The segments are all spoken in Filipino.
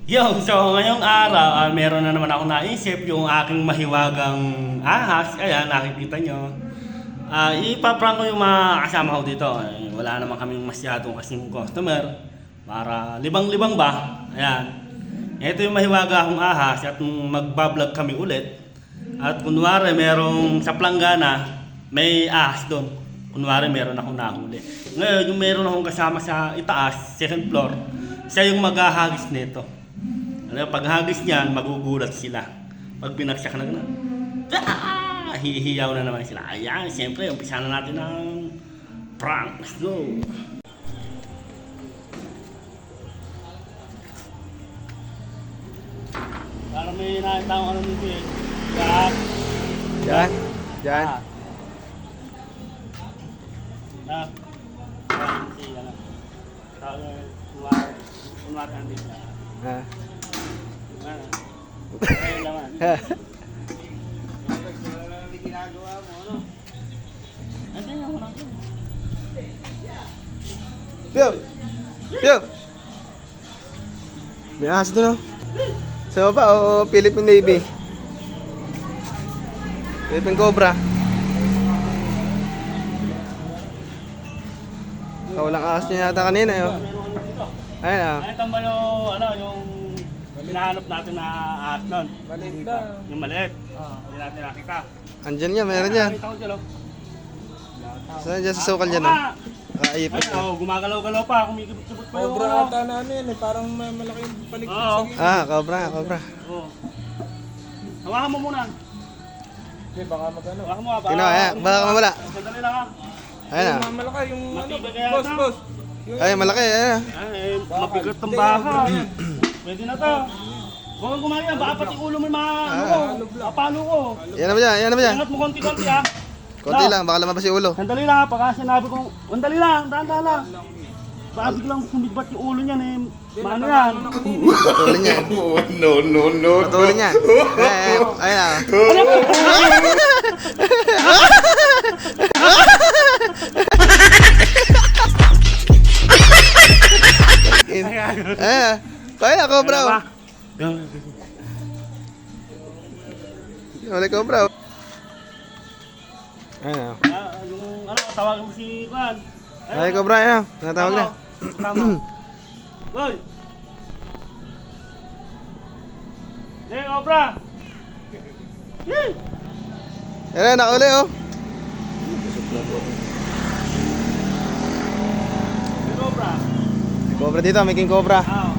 So ngayong araw, meron na naman ako naisip yung aking mahiwagang ahas. Ayan, nakikita nyo. Ipaprank ko yung mga kasama ko dito. Wala naman kaming masyadong kasing customer. Para libang-libang ba? Ayan. Ito yung mahiwaga akong ahas at magbablog kami ulit. At kunwari merong sa planggana, may ahas doon. Kunwari meron akong nahuli. Ngayon, yung meron akong kasama sa itaas, second floor, siya yung maghahagis nito. Paghagis niyan, magugulat sila. Pag pinagsak na gano'n, hihiyaw na naman sila. Ayan, siyempre, umpisa na natin ng prank. Let's go! Parang may nakita ko ano nito eh. Diyan? Diyan? Kunwari andito na. Ha? Ayun naman. May ginagawa mo, ano? Andiyan ako natin. Piyo! Piyo! May ahas doon, oh. Sa baba, o Philippine Navy. Philippine Cobra. Walang ahas niya yata kanina, eh, oh. Ayun, ah. Ito ba yung hinahanap natin na ahas nun? Maliit lang. Yung maliit. Hindi natin nakita. Andyan yan, meron yan. Nakita ko dyan, oh. Saan dyan sa sukal dyan, oh? Nakaipit, Ay, oh. gumagalaw-galaw pa. Kumikibot-kibot pa yung Cobra ata na ano yun eh. Parang malaki yung paligid Oo. sa gilid. Ah, Cobra, Cobra. Oo. Hawakan mo muna. Hindi, baka magano. Hawakan mo, Kino, ayan, baka mawala. Sandali lang, ha. Ayun, ah. Yung malaki yung ano. Matibay kaya Boss, ito? boss. Ay, malaki, ayan, ah. Ay, mabigat ng baka. Pwede na to. Huwag kang gumaya, baka pati ulo mo yung mga ano ko. Mapalo ko. Yan na ba dyan, yan na ba dyan? Ingat mo konti-konti, ha. Konti lang, baka lumabas yung ulo. Sandali lang, ha. Pagka sinabi kong, sandali lang, dahan-dahan lang. Baka biglang sumigbat yung ulo niyan, eh. Maano yan? Patulin niya. No. Patulin niya. Ayun, ah. Ano ba? Eh, kaya Cobra, oh. Wala Cobra, oh. Ayun, ah. Yung ano, tawagan mo si Juan. Ay, Cobra, ayun, ah. Natawag na. Tama. Hoy! Hey, Cobra! Yee! Ayun, nakuli, oh. Hey, Cobra! Cobra dito, may king Cobra. Ah,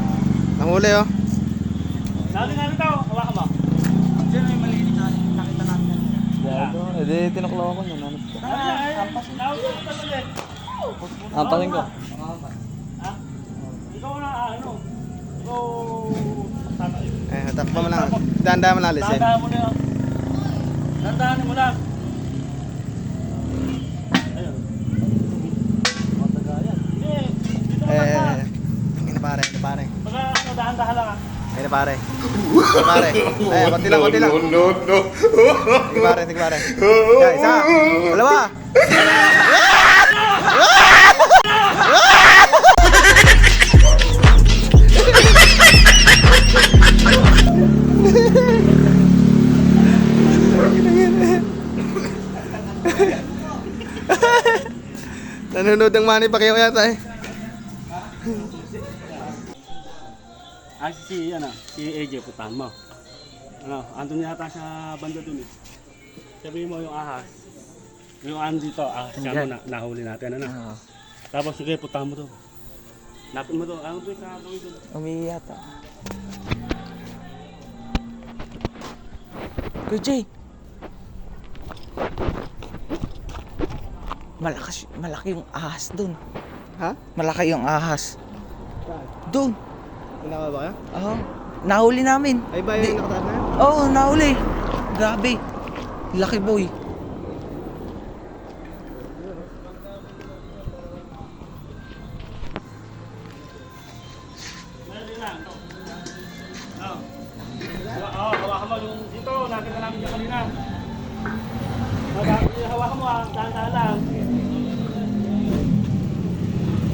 Nahuli, oh. sabi nga nito, hawakan mo. Diyan may maliit na nakita natin. Hindi, tinuklaw ko yun. Ampasin ko. Ha? Ikaw na, ano? Ikaw... tatay. Eh, takpa mo lang. Danda mo lang, alisin. Dandahan mo na yun. Dandahan mo lang. Ayun. Matagayan. Eh, dito naman ka. Ina pare, ina pare. Baka ano, dahan-dahan lang, ha. Ina pare. Ina pare. Eh, konti lang, konti lang. No. Sige pare, sige pare. Yan, isa. Dalawa. Nanonood ng Manny Pacquiao yata, eh. Si AJ, putahan mo. Ano, andun yata sa banda dun, eh. Sabihin mo yung ahas. Yung andito, ahas siya mo, nahuli natin, ano. Tapos sige, putahan mo to. Lapit mo to, ano to yung kakawin dun? Umiyata. Kuya Jay. Malaki yung ahas dun. Ha? Malaki yung ahas. Dun. Wala ka ba kayo? Oo. Nahuli namin. Ay ba yung nakataas na yan? Oo, nahuli. Grabe. Laki boy. Meron lang. Hawakan mo yung dito, nakita namin yung kanina. Hawakan mo, dahan-dahan lang.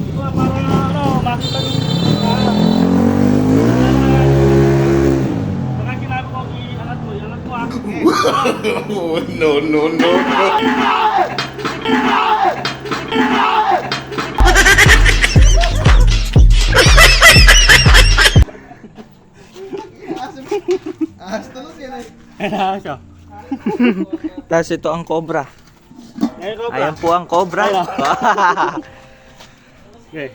Ito para ano, makita yung No, no, no, no. Ahas tulog yan eh. Ayan siya. Tapos ito ang cobra. Ayan ko ba? Ayan po ang cobra. Okay.